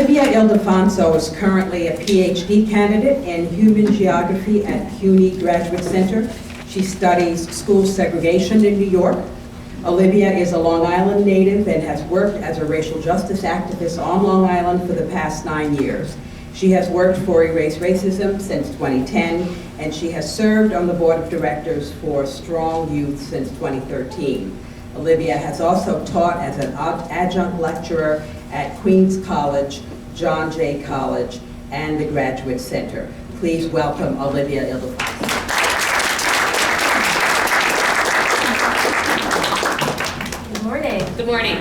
Olivia Ildefonso is currently a PhD candidate in human geography at CUNY Graduate Center. She studies school segregation in New York. Olivia is a Long Island native and has worked as a racial justice activist on Long Island for the past 9 years. She has worked for Erase Racism since 2010, and she has served on the board of directors for Strong Youth since 2013. Olivia has also taught as an adjunct lecturer at Queens College, John Jay College, and the Graduate Center. Please welcome Olivia Ildefonso. Good morning. Good morning.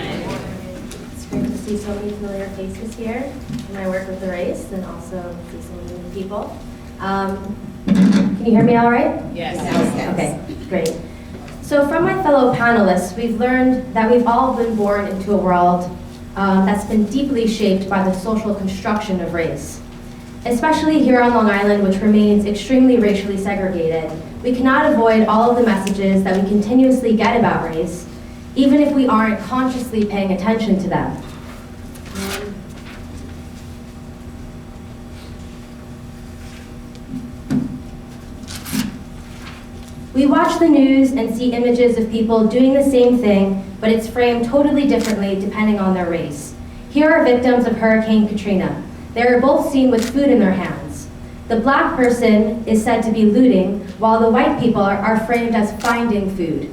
It's great to see so many familiar faces here in my work with the race, and also see so many new people. Can you hear me all right? Yes. Okay, great. So from my fellow panelists, we've learned that we've all been born into a world that's been deeply shaped by the social construction of race. Especially here on Long Island, which remains extremely racially segregated, we cannot avoid all of the messages that we continuously get about race, even if we aren't consciously paying attention to them. We watch the news and see images of people doing the same thing, but it's framed totally differently depending on their race. Here are victims of Hurricane Katrina. They are both seen with food in their hands. The black person is said to be looting, while the white people are framed as finding food.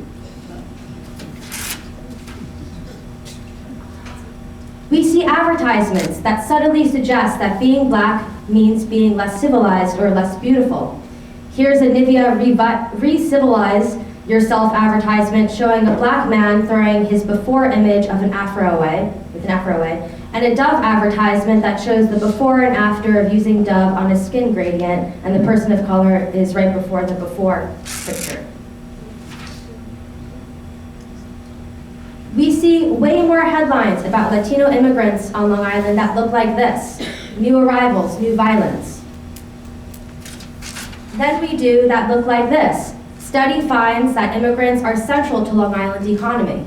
We see advertisements that subtly suggest that being black means being less civilized or less beautiful. Here's a Nivea Re-Civilize Yourself advertisement showing a black man throwing his before image of an afro away, and a Dove advertisement that shows the before and after of using Dove on a skin gradient, and the person of color is right before the before picture. We see way more headlines about Latino immigrants on Long Island that look like this: new arrivals, new violence. Then we do that look like this: study finds that immigrants are central to Long Island's economy.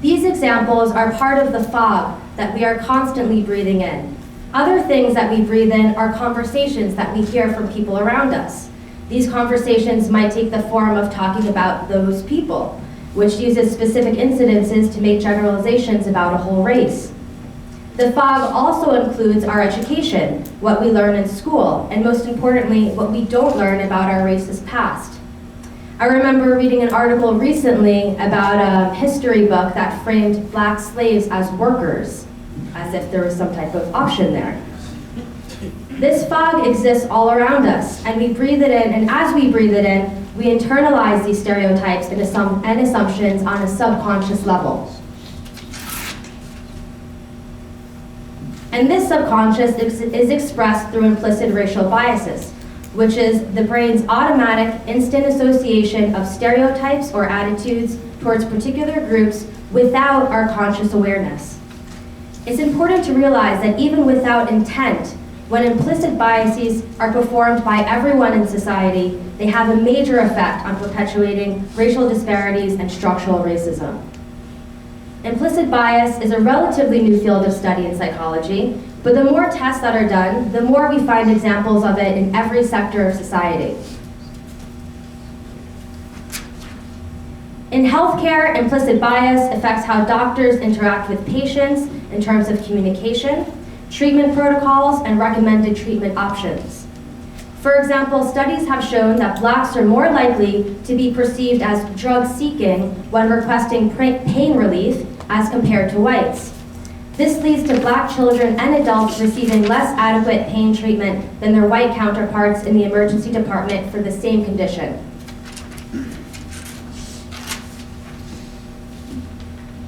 These examples are part of the fog that we are constantly breathing in. Other things that we breathe in are conversations that we hear from people around us. These conversations might take the form of talking about those people, which uses specific incidences to make generalizations about a whole race. The fog also includes our education, what we learn in school, and most importantly, what we don't learn about our race's past. I remember reading an article recently about a history book that framed black slaves as workers, as if there was some type of option there. This fog exists all around us, and we breathe it in, and as we breathe it in, we internalize these stereotypes and assumptions on a subconscious level. And this subconscious is expressed through implicit racial biases, which is the brain's automatic instant association of stereotypes or attitudes towards particular groups without our conscious awareness. It's important to realize that even without intent, when implicit biases are performed by everyone in society, they have a major effect on perpetuating racial disparities and structural racism. Implicit bias is a relatively new field of study in psychology, but the more tests that are done, the more we find examples of it in every sector of society. In healthcare, implicit bias affects how doctors interact with patients in terms of communication, treatment protocols, and recommended treatment options. For example, studies have shown that blacks are more likely to be perceived as drug-seeking when requesting pain relief as compared to whites. This leads to black children and adults receiving less adequate pain treatment than their white counterparts in the emergency department for the same condition.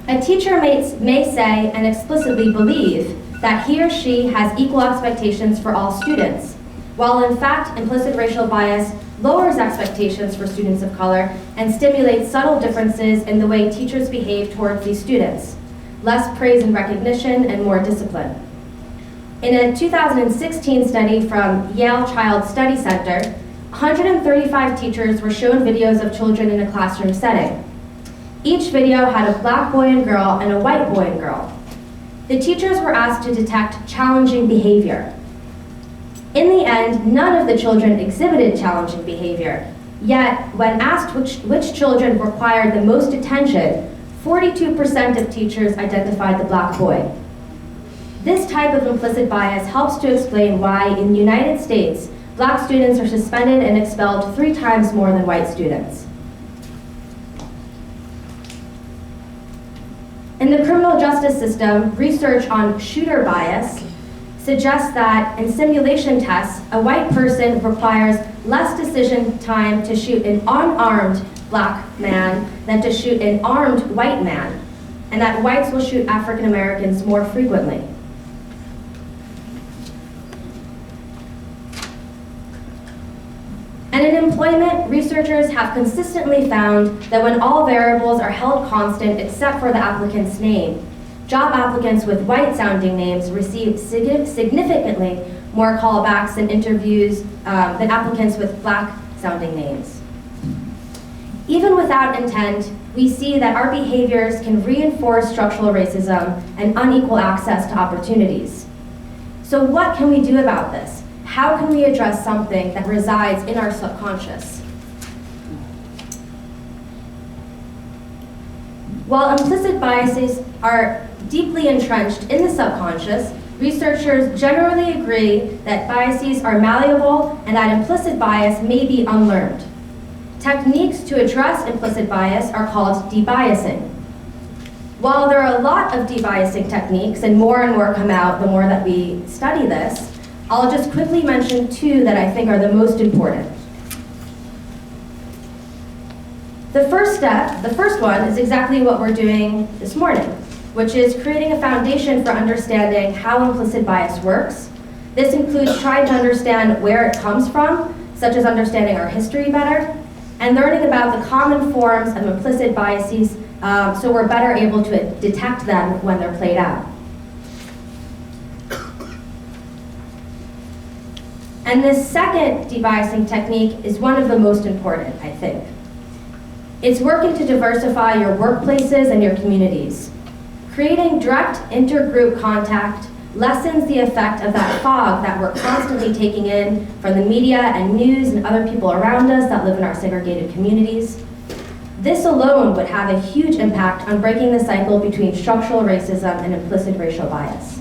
A teacher may say and explicitly believe that he or she has equal expectations for all students, while in fact implicit racial bias lowers expectations for students of color and stimulates subtle differences in the way teachers behave towards these students. Less praise and recognition and more discipline. In a 2016 study from Yale Child Study Center, 135 teachers were shown videos of children in a classroom setting. Each video had a black boy and girl and a white boy and girl. The teachers were asked to detect challenging behavior. In the end, none of the children exhibited challenging behavior. Yet, when asked which children required the most attention, 42% of teachers identified the black boy. This type of implicit bias helps to explain why, in the United States, black students are suspended and expelled 3 times more than white students. In the criminal justice system, research on shooter bias suggests that in simulation tests, a white person requires less decision time to shoot an unarmed black man than to shoot an armed white man, and that whites will shoot African Americans more frequently. And in employment, researchers have consistently found that when all variables are held constant except for the applicant's name, job applicants with white-sounding names receive significantly more callbacks and interviews than applicants with black-sounding names. Even without intent, we see that our behaviors can reinforce structural racism and unequal access to opportunities. So what can we do about this? How can we address something that resides in our subconscious? While implicit biases are deeply entrenched in the subconscious, researchers generally agree that biases are malleable and that implicit bias may be unlearned. Techniques to address implicit bias are called debiasing. While there are a lot of debiasing techniques, and more come out the more that we study this, I'll just quickly mention 2 that I think are the most important. The first one is exactly what we're doing this morning, which is creating a foundation for understanding how implicit bias works. This includes trying to understand where it comes from, such as understanding our history better, and learning about the common forms of implicit biases so we're better able to detect them when they're played out. And this second debiasing technique is one of the most important, I think. It's working to diversify your workplaces and your communities. Creating direct intergroup contact lessens the effect of that fog that we're constantly taking in from the media and news and other people around us that live in our segregated communities. This alone would have a huge impact on breaking the cycle between structural racism and implicit racial bias.